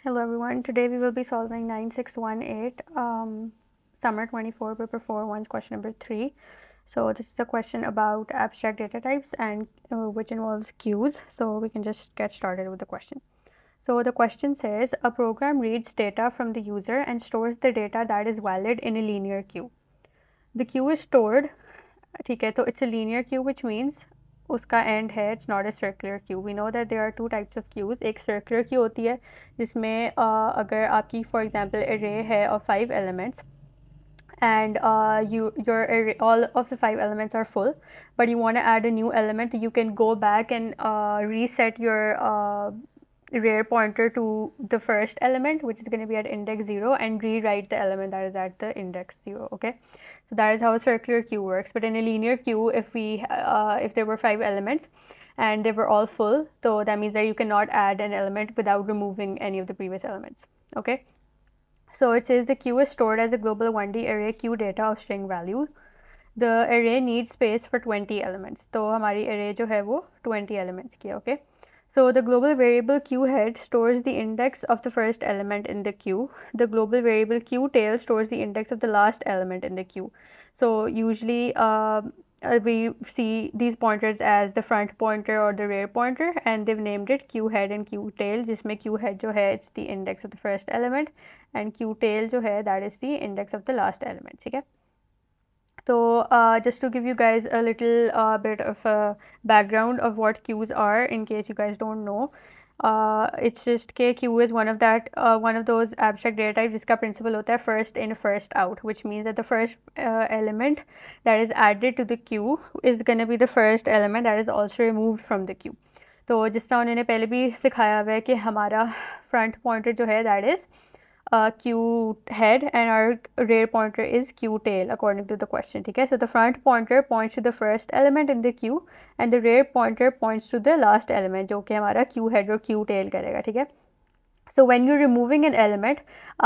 Hello everyone, today we will be solving 9618 summer 24 paper 4 one's question number 3. So this is a question about abstract data types and which involves queues. So we can just get started with the question. So the question says a program reads data from the user and stores the data that is valid in a linear queue. The queue is stored, ठीक है, तो it's a linear queue which means उसका end है, it's not a circular queue. We know that there are two types of queues. एक circular queue होती है जिसमें अगर आपकी for example array है of 5 elements and your array, all of the 5 elements are full, but you want to add a new element, you can go back and reset your array pointer to the first element, which is going to be at index 0, and rewrite the element that is at the index 0. Okay, so that is how a circular queue works. But in a linear queue, if there were 5 elements and they were all full, so that means that you cannot add an element without removing any of the previous elements. Okay, so it says the queue is stored as a global 1D array queue data of string value. The array needs space for 20 elements. तो हमारी array जो है वो 20 elements की है. Okay, so the global variable queue head stores the index of the first element in the queue. The global variable queue tail stores the index of the last element in the queue. So usually we see these pointers as the front pointer or the rear pointer, and they've named it queue head and queue tail, जिसमें queue head जो है it's the index of the first element and queue tail जो है that is the index of the last element. ठीक है, so just to give you guys a little bit of a background of what queues are in case you guys don't know. It's just कि queue is one of those abstract data types जिसका principle होता है first in first out, which means that the first element that is added to the queue is going to be the first element that is also removed from the queue. तो जिस तरह उन्होंने पहले भी दिखाया हुआ है कि हमारा front pointer जो है that is queue head and our rear pointer is queue tail according to the question. ठीक है, so the front pointer points to the first element in the queue and the rear pointer points to the last element जो कि हमारा queue head और queue tail करेगा. ठीक है, so when you're removing an element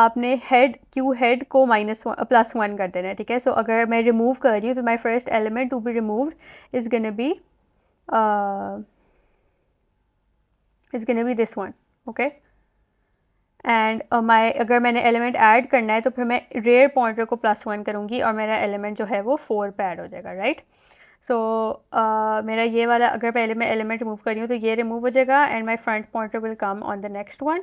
आपने head queue head को +1 कर देना है. ठीक है, so अगर मैं remove कर रही हूँ तो my first element to be removed is gonna be this one. Okay, and अगर मैंने एलिमेंट ऐड करना है तो फिर मैं रेयर पॉइंटर को +1 करूँगी और मेरा एलिमेंट जो है वो 4 पे ऐड हो जाएगा. राइट, सो मेरा ये वाला अगर पहले मैं एलिमेंट रिमूव कर रही हूँ तो ये रिमूव हो जाएगा and my front pointer will come on the next one.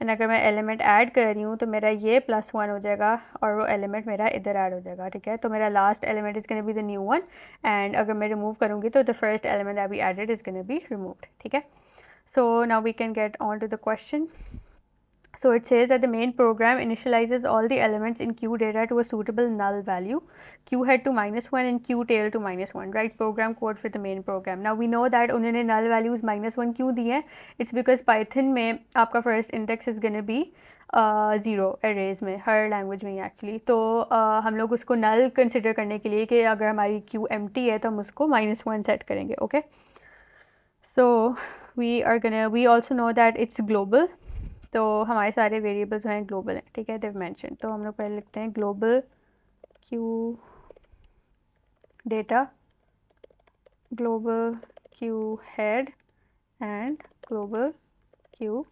And अगर मैं एलिमेंट ऐड कर रही हूँ तो मेरा ये +1 हो जाएगा और वो एलिमेंट मेरा इधर ऐड हो जाएगा. ठीक है, तो मेरा last element is gonna be the new one and अगर मैं रिमूव करूँगी तो the first element that we added is gonna be removed. ठीक है, so now we can get on to the question. So it says that the main program initializes all the elements in queue data to a suitable null value, queue head to -1 and queue tail to -1. Right, program code for the main program. Now we know that उन्होंने null values -1 क्यों दी हैं? It's because Python में आपका first index is gonna be 0 arrays में, हर language में actually. तो हम लोग उसको null consider करने के लिए कि अगर हमारी queue empty है तो हम उसको -1 set करेंगे. Okay, so we also know that it's global. तो हमारे सारे वेरिएबल्स जो हैं ग्लोबल हैं. ठीक है, देव मेंशन. तो हम लोग पहले लिखते हैं global queue data, global queue head and global queue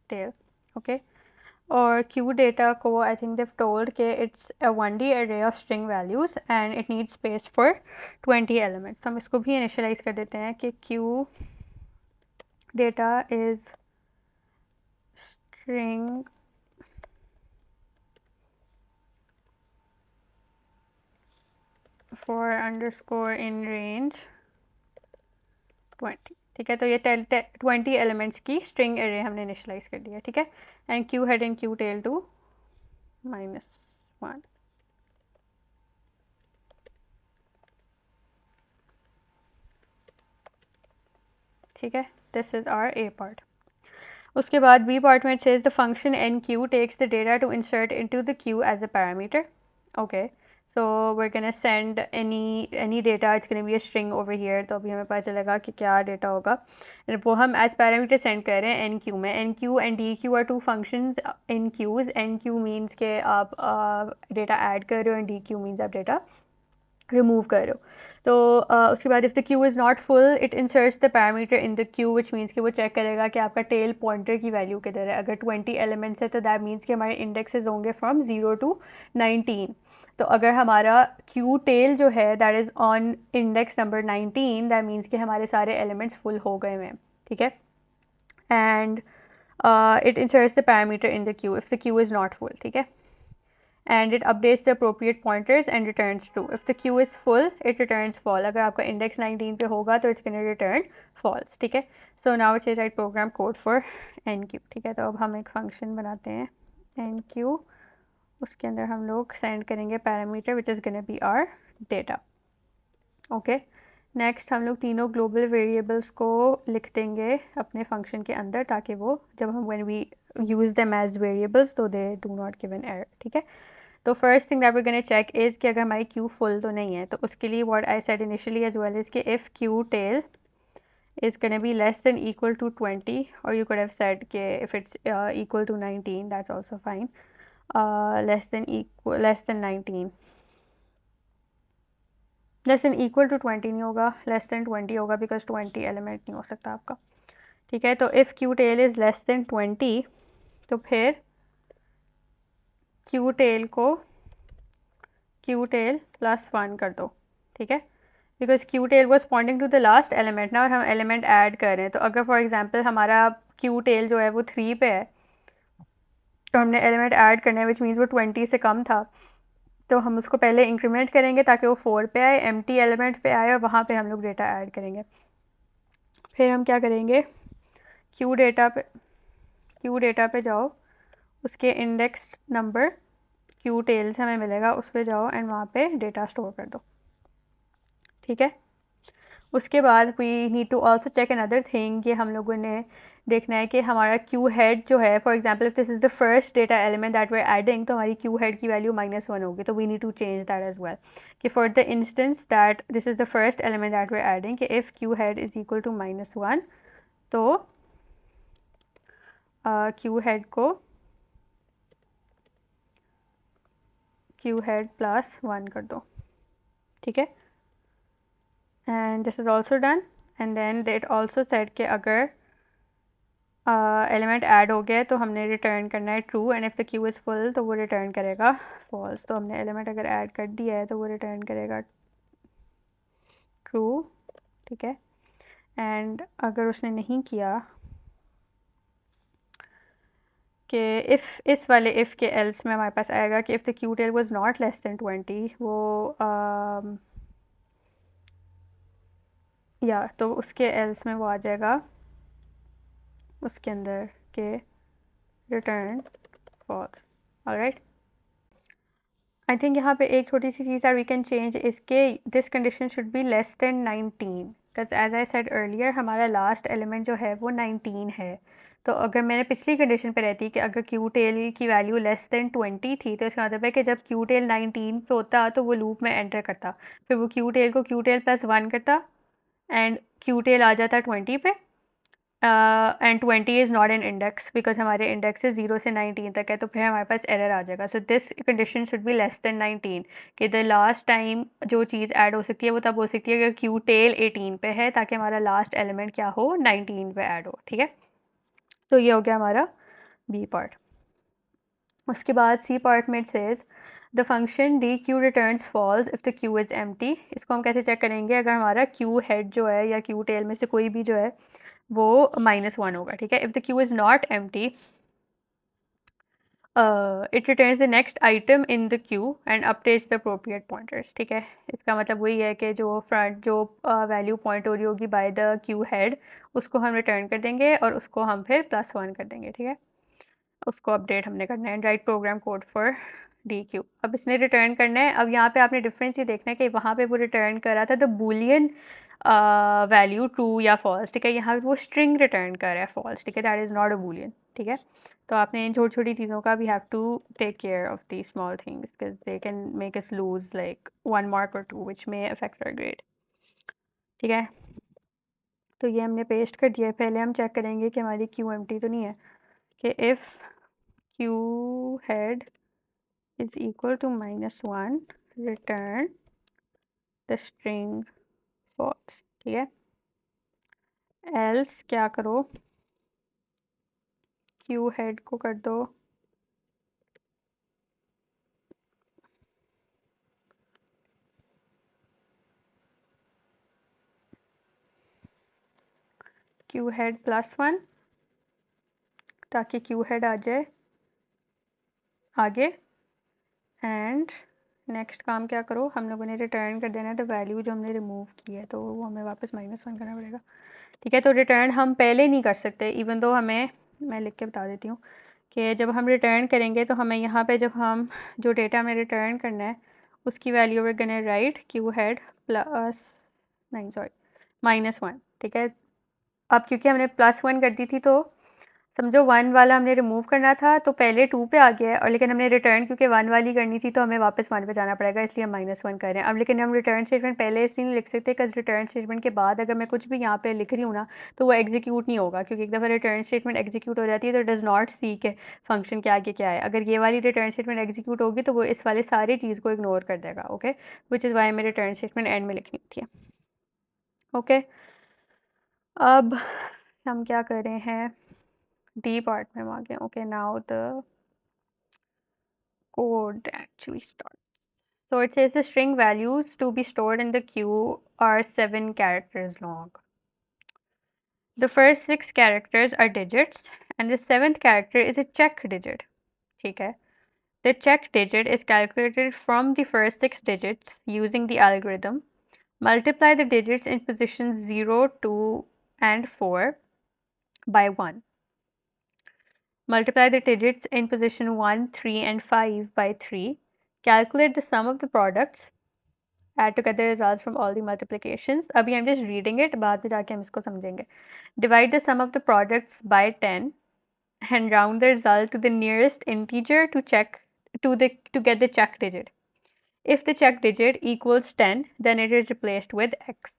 tail. Okay, और क्यू डेटा को आई थिंक देव टोल्ड के it's a 1D array of string values and it needs space for 20 elements. हम इसको भी इनिशियलाइज कर देते हैं कि queue data is string for underscore in range 20. ठीक है, तो ये 20 एलिमेंट्स की स्ट्रिंग एरे हमने इनिशियलाइज कर दिया. ठीक है, and queue head and queue tail to -1. ठीक है, this is our A part. उसके बाद बी पार्ट में it says the function enqueue takes the data to insert into the queue as a parameter. Okay, so we're gonna send any data, it's gonna be a string over here. तो अभी हमें पता चलेगा कि क्या data होगा, वो हम एज पैरामीटर सेंड कर रहे हैं एन क्यू में. Enqueue and dequeue are two functions in queues. Enqueue means के आप डेटा ऐड कर रहे हो एंड डी क्यू मीन्स आप डेटा रिमूव कर रहे हो. तो उसके बाद if the queue is not full it inserts the parameter in the queue, which means कि वो चेक करेगा कि आपका टेल पॉइंटर की वैल्यू किधर है। अगर 20 एलिमेंट्स है तो दैट मीन्स कि हमारे इंडेक्सेस होंगे फ्रॉम 0 to 19। तो अगर हमारा क्यू टेल जो है that is on index number 19, that means कि हमारे सारे एलिमेंट्स फुल हो गए हैं, ठीक है। And it inserts the parameter in the queue if the queue is not full, ठीक है। and it updates the appropriate pointers and returns true. If the queue is full, it returns false. अगर आपका index 19 पे होगा तो it's going to return false, ठीक है। So now it says write program code for enqueue, ठीक है। तो अब हम एक function बनाते हैं enqueue, उसके अंदर हम लोग send करेंगे parameter which is going to be our data, okay। Next हम लोग तीनों ग्लोबल वेरिएबल्स को लिख देंगे अपने फंक्शन के अंदर, ताकि वो जब हम when we use them as variables तो they do not give an error, ठीक है। तो first thing that we gonna check is कि अगर हमारी क्यू फुल तो नहीं है, तो उसके लिए what I said initially as well is कि if queue tail is going to be less than equal to 20, or you could have said कि if it's equal to 19 that's also fine, less than 19, less than equal to 20 नहीं होगा, less than 20 होगा because 20 element नहीं हो सकता आपका, ठीक है। तो if queue tail is less than 20 तो फिर क्यू टेल को क्यू टेल प्लस 1 कर दो, ठीक है। Because queue tail was pointing to the last element ना, और हम एलिमेंट ऐड कर रहे हैं। तो अगर फॉर एग्जाम्पल हमारा क्यू टेल जो है वो 3 पे है तो हमने एलिमेंट ऐड करना है विच मीन्स वो 20 से कम था, तो हम उसको पहले इंक्रीमेंट करेंगे ताकि वो 4 पे आए, एम्प्टी एलिमेंट पे आए, और वहाँ पे हम लोग डेटा ऐड करेंगे। फिर हम क्या करेंगे, क्यू डेटा पे जाओ, उसके इंडेक्स नंबर क्यू टेल से हमें मिलेगा, उस पर जाओ एंड वहाँ पे डेटा स्टोर कर दो, ठीक है। उसके बाद we need to also check another thing कि हम लोगों ने देखना है कि हमारा क्यू हेड जो है, for example if this is the first data element that we are adding, तो हमारी क्यू हेड की वैल्यू -1 होगी। तो we need to change that as well कि for the instance that this is the first element that we are adding कि if queue head is equal to -1 तो queue head को queue head +1 कर दो, ठीक है। And this is also done. And then it also set कि अगर element add हो गया तो हमने रिटर्न करना है true, and if the queue is full तो वो रिटर्न करेगा फॉल्स। तो हमने एलिमेंट अगर ऐड कर दिया है तो वो रिटर्न करेगा ट्रू, ठीक है। एंड अगर उसने नहीं किया कि इफ़ इस वाले इफ़ के एल्स में हमारे पास आएगा कि if the queue tail was not less than 20, वो या तो उसके एल्स में वो आ जाएगा उसके अंदर के return false, alright. I think यहाँ पे एक छोटी सी चीज़ वी कैन चेंज इसके, this condition should be less than 19 because as I said earlier हमारा लास्ट एलिमेंट जो है वो 19 है। तो अगर मैंने पिछली कंडीशन पे रहती कि अगर क्यू टेल की वैल्यू लेस देन 20 थी, तो इसका मतलब है कि जब क्यू टेल 19 पे होता तो वो लूप में एंटर करता, फिर वो क्यू टेल को क्यू टेल +1 करता एंड क्यू टेल आ जाता 20 पे, and 20 is not an index because हमारे इंडेक्स 0 से 19 तक है, तो फिर हमारे पास एरर आ जाएगा। So this condition should be less than 19 कि द लास्ट टाइम जो चीज़ ऐड हो सकती है वो तब हो सकती है अगर क्यू टेल 18 पे है, ताकि हमारा लास्ट एलिमेंट क्या हो 19 पे ऐड हो, ठीक है। तो ये हो गया हमारा बी पार्ट। उसके बाद सी पार्ट में it says the function dequeue returns false if the queue is empty. इसको हम कैसे चेक करेंगे, अगर हमारा क्यू हेड जो है या क्यू टेल में से कोई भी जो है वो -1 होगा, ठीक है। If the queue is not empty it returns the next item in the Q and updates the appropriate pointers, ठीक है। इसका मतलब वही है कि जो फ्रंट जो वैल्यू पॉइंट हो रही होगी बाय द क्यू हेड उसको हम रिटर्न कर देंगे और उसको हम फिर +1 कर देंगे, ठीक है। उसको अपडेट हमने करना है, write program code for dequeue. अब इसने रिटर्न करना है। अब यहाँ पे आपने डिफरेंस ये देखना है कि वहाँ पे वो रिटर्न कर रहा था द बूलियन वैल्यू ट्रू या फॉल्स, ठीक है। यहाँ पे वो स्ट्रिंग रिटर्न कर रहा है फॉल्स, ठीक है। That is not a boolean, ठीक है। तो आपने इन छोटी छोटी चीज़ों का we have to take care of the small things because they can make us lose like 1 mark और 2 which may affect our grade, ठीक है। तो ये हमने पेस्ट कर दिया है। पहले हम चेक करेंगे कि हमारी क्यू एम्प्टी तो नहीं है, कि if queue head is equal to -1 return the string false, ठीक है। एल्स क्या करो, क्यू हेड को कर दो क्यू हेड +1 ताकि क्यू हेड आ जाए आगे। एंड नेक्स्ट काम क्या करो, हम लोगों ने रिटर्न कर देना है द वैल्यू जो हमने रिमूव की है, तो वो हमें वापस -1 करना पड़ेगा, ठीक है। तो रिटर्न हम पहले नहीं कर सकते, इवन दो हमें, मैं लिख के बता देती हूँ कि जब हम रिटर्न करेंगे तो हमें यहाँ पे जब हम जो डेटा हमें रिटर्न करना है उसकी value we're gonna write queue head plus नहीं सॉरी -1, ठीक है। अब क्योंकि हमने +1 कर दी थी तो समझो 1 वाला हमने रिमूव करना था तो पहले 2 पे आ गया है, और लेकिन हमने रिटर्न क्योंकि 1 वाली करनी थी तो हमें वापस 1 पे जाना पड़ेगा, इसलिए हम -1 कर रहे हैं अब। लेकिन हम रिटर्न स्टेटमेंट पहले इसलिए नहीं लिख सकते बिकॉज रिटर्न स्टेटमेंट के बाद अगर मैं कुछ भी यहाँ पे लिख रही हूँ ना तो वो एग्जीक्यूट नहीं होगा, क्योंकि एक दफ़ा रिटर्न स्टेटमेंट एग्जीक्यूट हो जाती है तो डज़ नॉट सी के फंक्शन के आगे क्या है। अगर ये वाली रिटर्न स्टेटमेंट एग्जीक्यूट होगी तो वो इस वाले सारी चीज़ को इग्नोर कर देगा, ओके, विच इज़ वाई हमें रिटर्न स्टेटमेंट एंड में लिखनी होती है, ओके। अब हम क्या कर रहे हैं, डी पार्ट में हम आ गए, okay. Now the code actually starts. So it says the string values to be stored in the queue are 7 characters long. The first 6 characters are digits and the 7th character is a check digit. ठीक है. The check digit is calculated from the first 6 digits using the algorithm. Multiply the digits in positions 0, 2 and 4 by 1. Multiply the digits in position 1, 3 and 5 by 3. Calculate the sum of the products. Add together results from all the multiplications. अभी I'm just reading it, बाद में जाके हम इसको समझेंगे. Divide the sum of the products by 10 and round the result to the nearest integer to get the check digit. If the check digit equals 10, then it is replaced with x.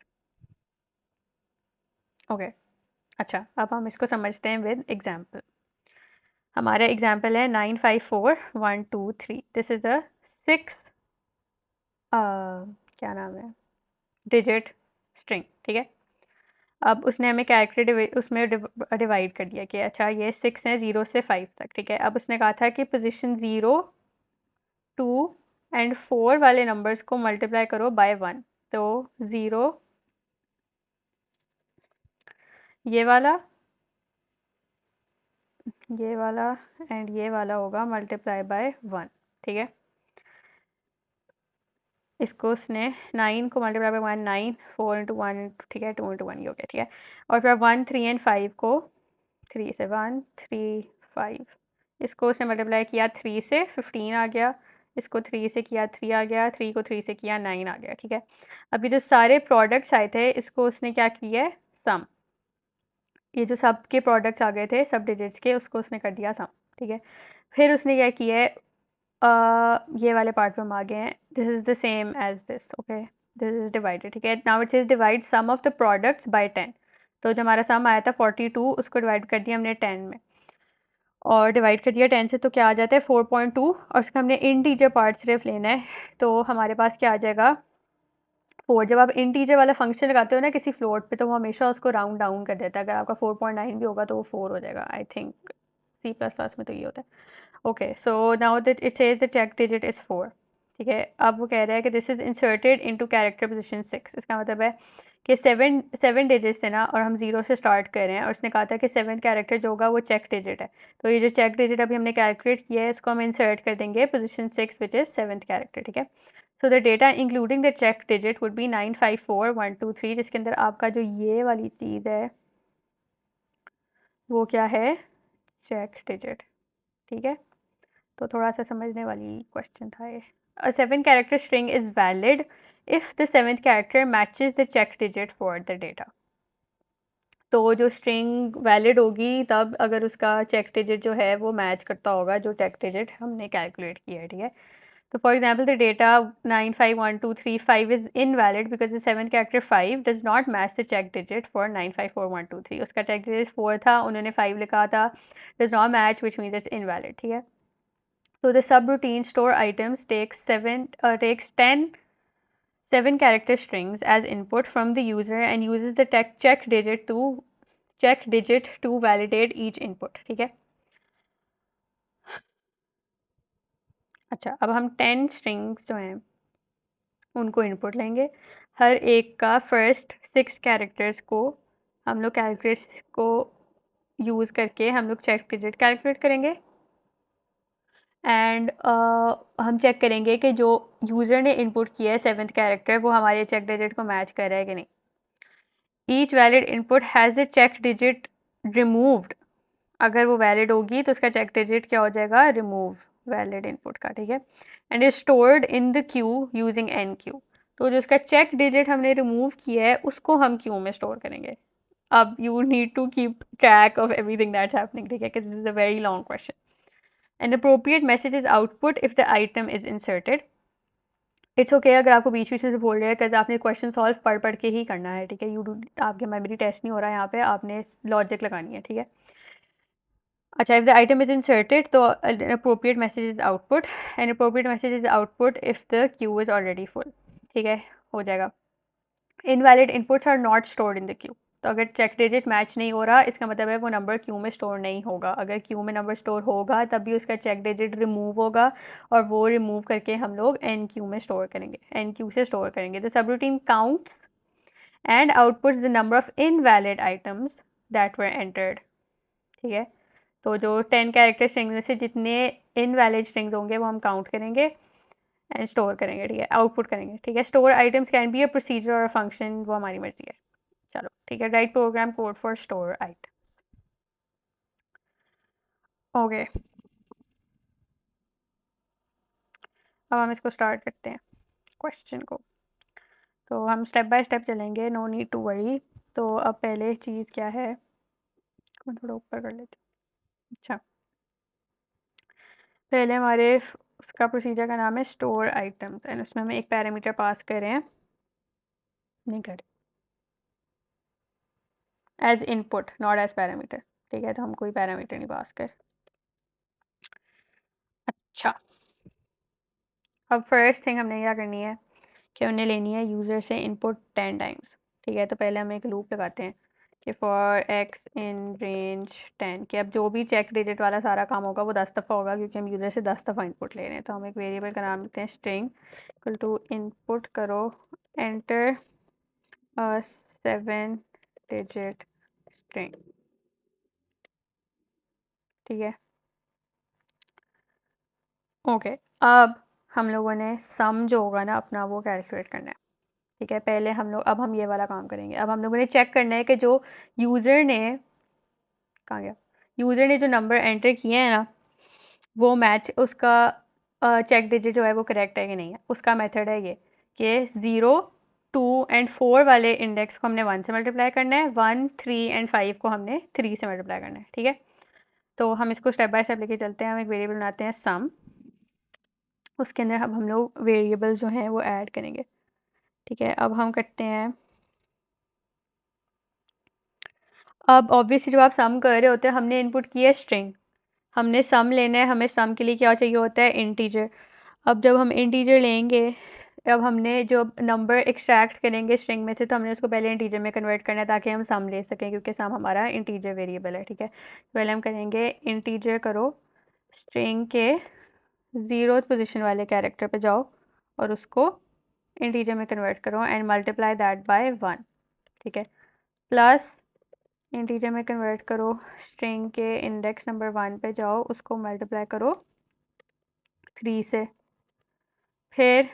Okay. अच्छा, अब हम इसको समझते हैं with example. हमारा example है 954123. This is a 6 क्या नाम है डिजिट स्ट्रिंग, ठीक है। अब उसने हमें कैरेक्टर उसमें डिवाइड कर दिया कि अच्छा ये 6 है 0 से 5 तक, ठीक है। अब उसने कहा था कि पोजीशन 0, 2 एंड 4 वाले नंबर्स को मल्टीप्लाई करो बाय 1, तो 0 ये वाला एंड ये वाला होगा मल्टीप्लाई बाय 1, ठीक है। इसको उसने 9 को मल्टीप्लाई बाय 1, 9, 4 इंटू 1, ठीक है, 2 इंटू 1 ये हो गया, ठीक है। और फिर 1, 3 एंड 5 को 3 से 1, 3, 5 इसको उसने मल्टीप्लाई किया 3 से 15 आ गया, इसको 3 से किया 3 आ गया, 3 को 3 से किया 9 आ गया, ठीक है। अभी जो सारे प्रोडक्ट्स आए थे इसको उसने क्या किया है सम, ये जो सब के प्रोडक्ट्स आ गए थे सब डिजिट्स के उसको उसने कर दिया सम, ठीक है। फिर उसने क्या किया है ये वाले पार्ट में हम आ गए हैं, this is the same as this, okay, this is divided, ठीक है। Now it is divide sum of the products by 10, तो जो हमारा सम आया था 42 उसको डिवाइड कर दिया हमने 10 में, और डिवाइड कर दिया 10 से तो क्या आ जाता है 4.2, और उसका हमने इंटीजर पार्ट सिर्फ लेना है, तो हमारे पास क्या आ जाएगा 4। जब आप इंटीजर वाला फंक्शन लगाते हो ना किसी फ्लोट पे तो वो हमेशा उसको राउंड डाउन कर देता है, अगर आपका 4.9 भी होगा तो वो 4 हो जाएगा, आई थिंक C++ में तो ये होता है। Okay, so now that it says the check digit is 4, ठीक है। अब वो कह रहा है कि this is inserted into character position 6, इसका मतलब है कि 7 डिजिट्स थे ना और हम 0 से स्टार्ट कर रहे हैं, और उसने कहा था कि 7th कैरेक्टर जो होगा वो चेक डिजिट है, तो ये जो चेक डिजिट अभी हमने कैलकुलेट किया है इसको हम इंसर्ट कर देंगे position 6 which is 7th character, ठीक है। So the data including the check digit would be 954123, जिसके अंदर आपका जो ये वाली चीज़ है वो क्या है चेक डिजिट, ठीक है। तो थोड़ा सा समझने वाली क्वेश्चन था ये। A 7 character string is valid if the 7th character matches the check digit for the data. तो जो स्ट्रिंग वैलिड होगी तब अगर उसका चेक डिजिट जो है वो मैच करता होगा जो चेक डिजिट हमने कैलकुलेट किया है, ठीक है। तो for example the data 951235 is invalid because the 7th character 5 does not match the check digit for 954123, उसका चेक डिजिट 4 था, उन्होंने 5 लिखा था, does not match which means it's invalid, ठीक है। So the subroutine store items takes 10 7 character strings as input from the user and uses the check digit to validate each input. ठीक है, अच्छा अब हम 10 स्ट्रिंग्स जो हैं उनको इनपुट लेंगे, हर एक का फर्स्ट 6 कैरेक्टर्स को हम लोग कैलकुलेट को यूज़ करके हम लोग चेक डिजिट कैलकुलेट करेंगे एंड हम चेक करेंगे कि जो यूज़र ने इनपुट किया है 7th कैरेक्टर वो हमारे चेक डिजिट को मैच कर रहा है कि नहीं. Each valid input has a check digit removed, अगर वो वैलिड होगी तो उसका चेक डिजिट क्या हो जाएगा, रिमूव वैलिड इनपुट का. ठीक है, and is stored in the queue using enqueue. तो जो उसका चेक डिजिट हमने रिमूव किया है उसको हम क्यू में स्टोर करेंगे. अब you need to keep track of everything that's happening. ठीक है, this is a very long question. An appropriate message is output if the item is inserted. It's okay अगर आपको बीच बीच में से बोल रहे हैं, बिकॉज आपने क्वेश्चन सॉल्व पढ़ पढ़ के ही करना है. ठीक है, यू डू, आपके मेमोरी टेस्ट नहीं हो रहा है यहाँ पे, आपने लॉजिक लगानी है. ठीक है, अच्छा, if the item is inserted तो an appropriate message is output. An appropriate message is output if the queue is already full. ठीक है, हो जाएगा. Invalid inputs are not stored in the queue. तो अगर चेक डिजिट मैच नहीं हो रहा इसका मतलब है वो नंबर क्यू में स्टोर नहीं होगा. अगर क्यू में नंबर स्टोर होगा तब भी उसका चेक डिजिट रिमूव होगा और वो रिमूव करके हम लोग एन क्यू में स्टोर करेंगे, एन क्यू से स्टोर करेंगे. The subroutine counts and outputs the number of invalid items that were entered. ठीक है, तो जो 10 कैरेक्टर स्ट्रिंग में से जितने इनवैलिड स्ट्रिंग्स होंगे वो हम काउंट करेंगे एंड स्टोर करेंगे. ठीक है, आउटपुट करेंगे. ठीक है, store items can be a procedure और फंक्शन, वो हमारी मर्जी है. चलो ठीक है, write program code for store item. Okay, अब हम इसको स्टार्ट करते हैं क्वेश्चन को. तो हम स्टेप बाय स्टेप चलेंगे, नो नीड टू वरी. तो अब पहले चीज़ क्या है, मैं थोड़ा ऊपर कर लेती हूँ. अच्छा, पहले हमारे उसका प्रोसीजर का नाम है स्टोर आइटम्स एंड उसमें हम एक पैरामीटर पास कर रहे हैं, नहीं कर as input not as parameter. ठीक है, तो हम कोई पैरामीटर नहीं पास कर. अच्छा, अब फर्स्ट थिंग हमने क्या करनी है कि हमने लेनी है यूज़र से इनपुट 10 टाइम्स. ठीक है, तो पहले हम एक लूप लगाते हैं कि फॉर एक्स इन रेंज 10, कि अब जो भी चेक डिजिट वाला सारा काम होगा वो 10 दफ़ा होगा क्योंकि हम यूज़र से 10 दफ़ा इनपुट ले रहे हैं. तो हम एक वेरिएबल का नाम देते हैं स्ट्रिंग इक्वल टू इनपुट करो एंटर 7 डिजिट स्ट्रिंग. ठीक है, ओके, अब हम लोगों ने सम जो होगा ना अपना वो कैलकुलेट करना है. ठीक है, पहले हम लोग, अब हम ये वाला काम करेंगे. अब हम लोगों ने चेक करना है कि जो यूज़र ने, कहाँ गया, यूज़र ने जो नंबर एंटर किए हैं ना वो मैच, उसका चेक डिजिट जो है वो करेक्ट है कि नहीं है. उसका मेथड है ये कि 0, 2 एंड 4 वाले इंडेक्स को हमने 1 से मल्टीप्लाई करना है, 1, 3 एंड 5 को हमने 3 से मल्टीप्लाई करना है. ठीक है, तो हम इसको स्टेप बाय स्टेप लेके चलते हैं. हम एक वेरिएबल बनाते हैं सम, उसके अंदर अब हम लोग वेरिएबल जो हैं वो ऐड करेंगे. ठीक है, अब हम करते हैं, अब ऑब्वियसली जब आप सम कर रहे होते हैं हमने इनपुट की है स्ट्रिंग, हमने सम लेना है, हमें सम के लिए क्या चाहिए होता है, इंटीजर. अब जब हम इंटीजर लेंगे, अब हमने जो नंबर एक्सट्रैक्ट करेंगे स्ट्रिंग में से तो हमने उसको पहले इंटीजर में कन्वर्ट करना है ताकि हम सम ले सकें क्योंकि सम हमारा इंटीजर वेरिएबल है. ठीक है, पहले हम करेंगे इंटीजर करो स्ट्रिंग के 0th पोजीशन वाले कैरेक्टर पे जाओ और उसको इंटीजर में कन्वर्ट करो एंड मल्टीप्लाई दैट बाय 1. ठीक है, प्लस इंटीजर में कन्वर्ट करो स्ट्रिंग के इंडेक्स नंबर 1 पे जाओ, उसको मल्टीप्लाई करो 3 से. फिर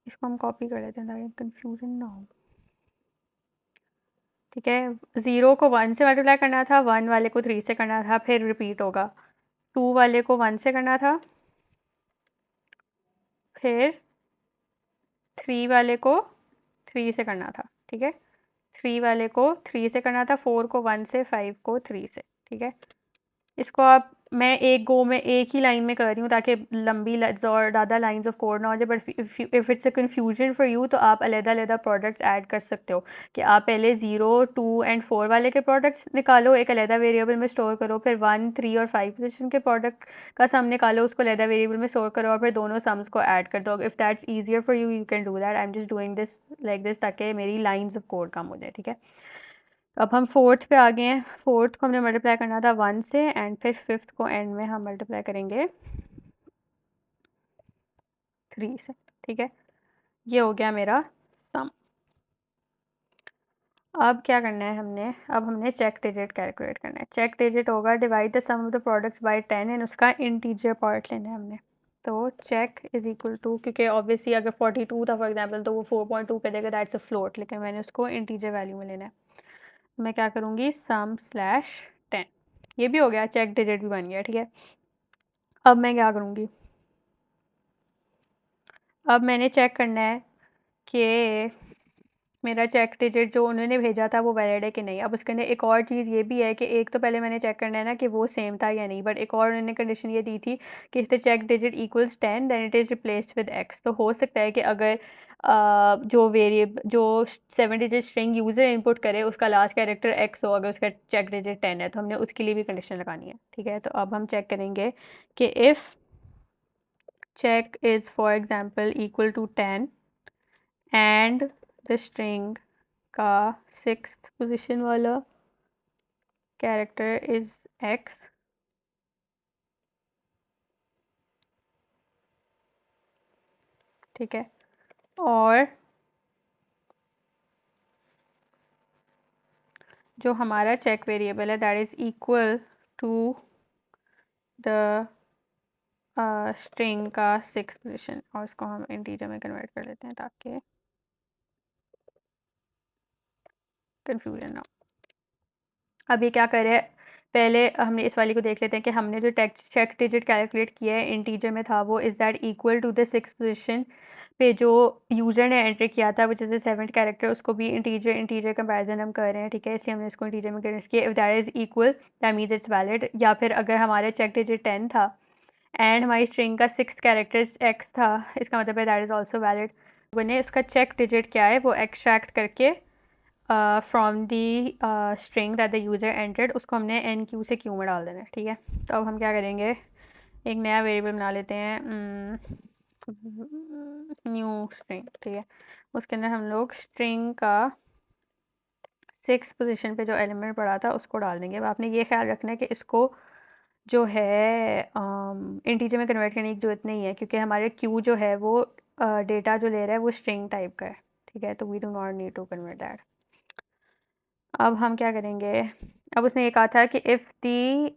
इसको हम कॉपी कर लेते हैं ताकि कंफ्यूजन ना हो. ठीक है, 0 को 1 से मल्टीप्लाई करना था, 1 वाले को 3 से करना था, फिर रिपीट होगा. 2 वाले को 1 से करना था, फिर 3 वाले को 3 से करना था. ठीक है, 3 वाले को 3 से करना था, 4 को 1 से, 5 को 3 से. ठीक है, इसको आप मैं एक गो में एक ही लाइन में कर रही हूँ ताकि लंबी और ज़्यादा लाइंस ऑफ कोड ना हो जाए, but if it's a confusion for you तो आप अलग-अलग प्रोडक्ट्स ऐड कर सकते हो कि आप पहले 0, 2 एंड 4 वाले के प्रोडक्ट्स निकालो, एक अलग वेरिएबल में स्टोर करो, फिर 1, 3 और 5 पोजीशन के प्रोडक्ट का सम निकालो, उसको अलग वेरिएबल में स्टोर करो और फिर दोनों सम्स को ऐड कर दो। If that's easier for you you can do that. I am just doing this like this ताकि मेरी लाइन्स ऑफ कोड कम हो जाए, ठीक है। अब हम फोर्थ पे आ गए हैं। फोर्थ को हमने मल्टीप्लाई करना था 1 से, एंड फिर फिफ्थ को एंड में हम मल्टीप्लाई करेंगे 3 से, ठीक है। ये हो गया मेरा सम। अब क्या करना है हमने, अब हमने चेक डिजिट कैलकुलेट करना है। चेक डिजिट होगा divide the sum of the products by 10 and उसका इंटीजर पार्ट लेना है हमने। तो चेक इज इक्वल टू, क्योंकि ऑब्वियसली अगर 42 था फॉर एग्जांपल तो वो 4.2 पे देगा, दैट्स अ फ्लोट, लेकिन मैंने उसको इंटीजर वैल्यू में लेना है। मैं क्या करूँगी, सम स्लैश 10। ये भी हो गया, चेक डिजिट भी बन गया, ठीक है। अब मैं क्या करूँगी, अब मैंने चेक करना है कि मेरा चेक डिजिट जो उन्होंने भेजा था वो वैलिड है कि नहीं। अब उसके अंदर एक और चीज़ ये भी है कि एक तो पहले मैंने चेक करना है ना कि वो सेम था या नहीं, बट एक और उन्होंने कंडीशन ये दी थी कि if the check digit equals 10 then it is replaced with X. तो हो सकता है कि अगर जो 7 डिजिट स्ट्रिंग यूज़र इनपुट करे उसका लास्ट कैरेक्टर एक्स हो, अगर उसका चेक डिजिट 10 है तो हमने उसके लिए भी कंडीशन लगानी है, ठीक है। तो अब हम चेक करेंगे कि if check is for example equal to 10 and the string का 6th position वाला character is x, ठीक है। और जो हमारा चेक वेरिएबल है that is equal to the string का 6th पोजिशन, और इसको हम इंटीजर में कन्वर्ट कर लेते हैं ताकि कंफ्यूजन ना हो। अब ये क्या करे, पहले हमने इस वाली को देख लेते हैं कि हमने जो चेक डिजिट कैलकुलेट किया है इंटीजर में था वो is that equal to the 6th position पे जो यूज़र ने एंटर किया था which is the 7th character, उसको भी इंटीजर कंपैरिजन हम कर रहे हैं, ठीक है। इसलिए हमने इसको इंटीजर में कन्वर्ट किया। If that is equal that means it's valid. या फिर अगर हमारे चेक डिजिट 10 था एंड हमारी स्ट्रिंग का 6th कैरेक्टर एक्स था, इसका मतलब है दैट इज़ ऑल्सो वैलिड। मैंने उसका चेक डिजिट क्या है वो एक्सट्रैक्ट करके from the string that the user entered, उसको हमने एन क्यू से क्यू में डाल देना है, ठीक है। तो अब हम क्या करेंगे, एक नया वेरिएबल बना लेते हैं, न्यू स्ट्रिंग, ठीक है। उसके अंदर हम लोग स्ट्रिंग का 6th पोजीशन पे जो एलिमेंट पड़ा था उसको डाल देंगे। अब आपने ये ख्याल रखना है कि इसको जो है इंटीजर में कन्वर्ट करने की जरूरत नहीं है, क्योंकि हमारे क्यू जो है वो डेटा जो ले रहा है वो स्ट्रिंग टाइप का है, ठीक है। तो we do not need to convert that. अब हम क्या करेंगे, अब उसने ये कहा था कि if the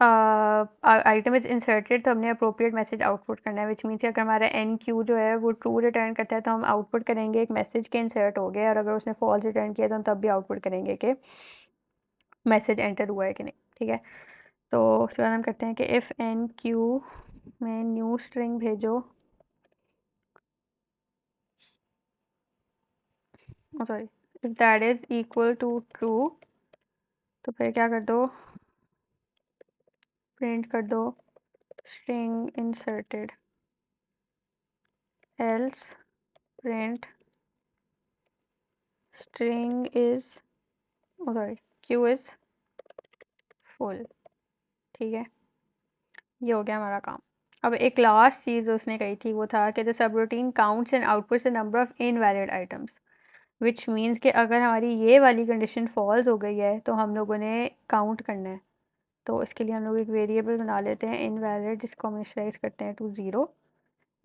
item is inserted तो हमने अप्रोप्रिएट मैसेज आउटपुट करना है, विच मीन्स कि अगर हमारा एन क्यू जो है वो ट्रू रिटर्न करता है तो हम आउटपुट करेंगे एक मैसेज के इंसर्ट हो गया, और अगर उसने फॉल्स रिटर्न किया तो हम तब भी आउटपुट करेंगे कि मैसेज एंटर हुआ है कि नहीं, ठीक है। तो उसके बाद हम करते हैं कि इफ़ एन क्यू में न्यू स्ट्रिंग भेजो, sorry, if that is equal to true तो फिर क्या कर दो, प्रिंट कर दो string inserted, else print string is sorry queue is full, ठीक है। ये हो गया हमारा काम। अब एक लास्ट चीज़ उसने कही थी वो था कि the sub routine counts and outputs the number of invalid items, which means कि अगर हमारी ये वाली कंडीशन फॉल्स हो गई है तो हम लोगों ने काउंट करना है। तो इसके लिए हम लोग एक वेरिएबल बना लेते हैं इनवैलिड, जिसको हम इनिशियलाइज करते हैं टू 0,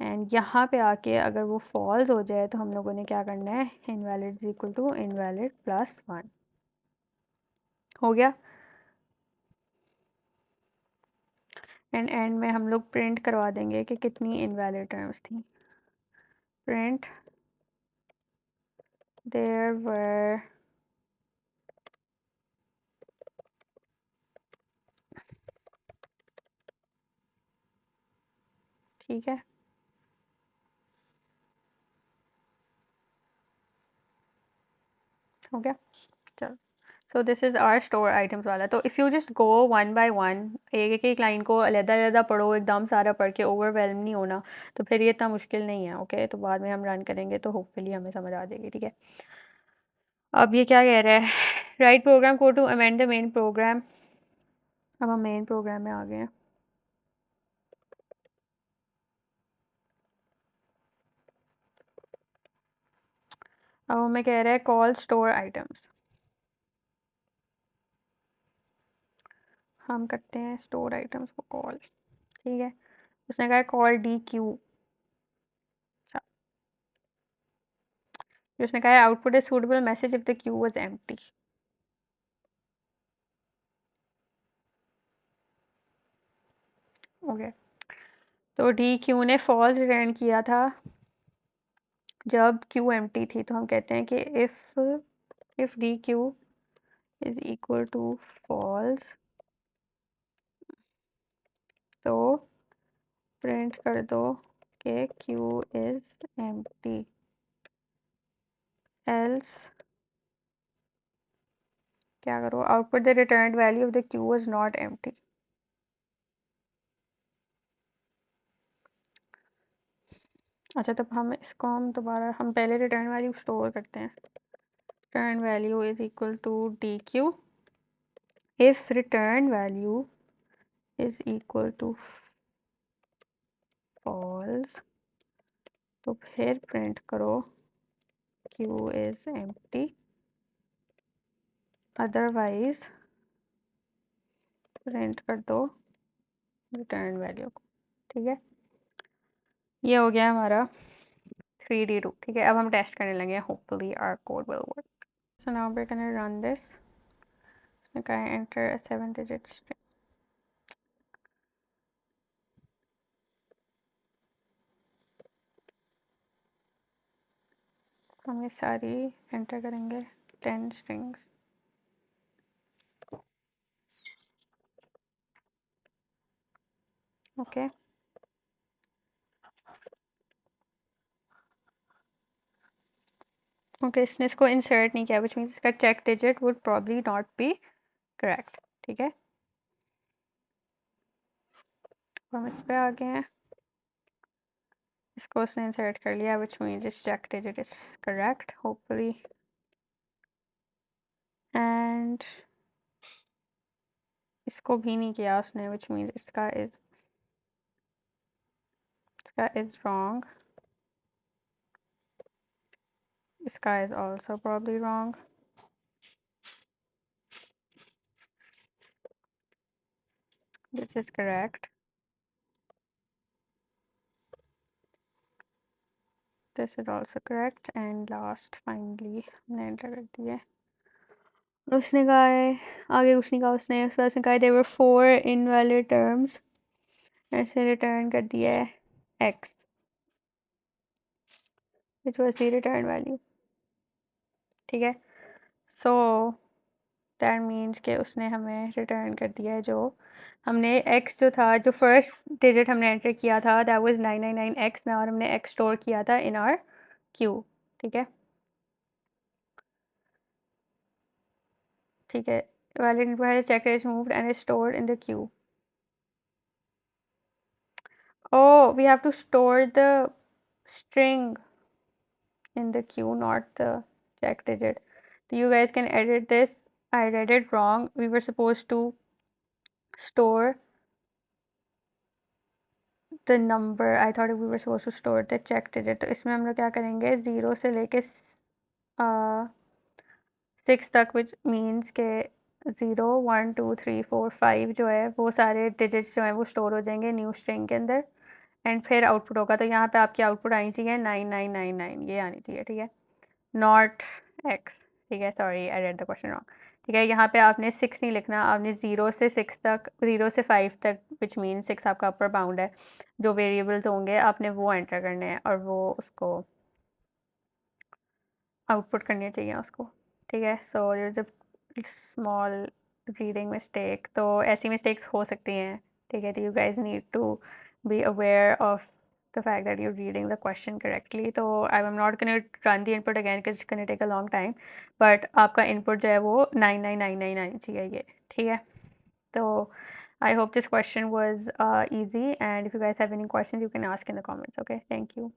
एंड यहाँ पे आके अगर वो फॉल्स हो जाए तो हम लोगों ने क्या करना है, invalid is equal to invalid plus 1, हो गया। एंड में हम लोग प्रिंट करवा देंगे कि कितनी इनवैलिड टर्म्स थी। प्रिंट देयर वर ठीक है, हो गया। चलो so this is our store items वाला। तो if you just go one by one, एक एक लाइन को अलग-अलग पढ़ो, एकदम सारा पढ़ के ओवरवेल्म नहीं होना, तो फिर ये इतना मुश्किल नहीं है। ओके, तो बाद में हम रन करेंगे तो होपफुली हमें समझ आ जाएगी। ठीक है, अब ये क्या कह रहा है, राइट प्रोग्राम को to amend the main program. अब हम मेन प्रोग्राम में आ गए हैं। अब हमें कह रहा है कॉल स्टोर आइटम्स। हम करते हैं स्टोर आइटम्स को कॉल। ठीक है, उसने कहा कॉल डी क्यू। उसने कहा output a suitable message if the queue was empty. Okay, तो डी क्यू ने फॉल्स रिटर्न किया था जब क्यू एम्प्टी थी। तो हम कहते हैं कि if dequeue is equal to false, तो प्रिंट कर दो कि क्यू इज एम्प्टी, एल्स क्या करो, output the return value of the queue was not empty. अच्छा, तब हम दोबारा हम पहले रिटर्न वैल्यू स्टोर करते हैं। Return value is equal to dequeue if return value is equal to false, तो फिर प्रिंट करो queue is empty, otherwise print कर दो रिटर्न वैल्यू को। ठीक है, ये हो गया हमारा 3D2। ठीक है, अब हम टेस्ट करने लगे, hopefully our code will work. So now we can run this. Enter a 7-digit string। हम ये सारी एंटर करेंगे 10 स्ट्रिंग्स। ओके, ओके, इसने इसको इंसर्ट नहीं किया, विच मीन्स इसका check digit would probably not be correct. ठीक है, हम इस पे आ गए हैं, इसको उसने इंसर्ट कर लिया, विच मीन्स इस check digit is correct hopefully. And इसको भी नहीं किया उसने, विच मीन्स इसका इज रॉन्ग, इसका is also probably wrong. This is correct, this is also correct, and last finally हमने एंटर कर दिया। उसने कहा है आगे, कुछ नहीं कहा उसने, उसके बाद उसने कहा देयर वर 4 इनवैलिड टर्म्स, ऐसे रिटर्न कर दिया है x, which was the return value. ठीक है, सो दैट मीन्स कि उसने हमें रिटर्न कर दिया है जो हमने x जो था, जो फर्स्ट डिजिट हमने एंटर किया था, दैट वाज 999x ना, और हमने x स्टोर किया था इन आवर क्यू। ठीक है, ठीक है, valid check is moved and is stored in the queue. Oh, we have to store the string in the queue, not the check digit. So you guys can edit this. I read it wrong. We were supposed to store the number. I thought we were supposed to store the check digit. तो इसमें हम लोग क्या करेंगे, 0 से लेके 6 तक, which means के 0 1 2 3 4 5 जो है वो सारे डिजिट्स जो हैं वो स्टोर हो जाएंगे न्यू स्ट्रिंग के अंदर, एंड फिर आउटपुट होगा। तो यहाँ पे आपकी आउटपुट आनी चाहिए 9999, ये आनी चाहिए। ठीक है, नॉट x। ठीक है, sorry I read the question wrong. ठीक है, यहाँ पे आपने 6 नहीं लिखना, आपने 0 से 6 तक, 0 से 5 तक, विच मीन 6 आपका अपर बाउंड है, जो वेरिएबल्स होंगे आपने वो एंटर करने हैं और वो उसको आउटपुट करनी चाहिए उसको। ठीक है, so there is a small reading mistake, तो ऐसी मिस्टेक्स हो सकती हैं। ठीक है, तो you guys need to be aware of the fact that you're reading the question correctly. तो I'm not going to run the input again because it's going to take a long time. But आपका input जो है वो 99999 आनी चाहिए ये, ठीक है? तो I hope this question was easy, and if you guys have any questions, you can ask in the comments. Okay, thank you.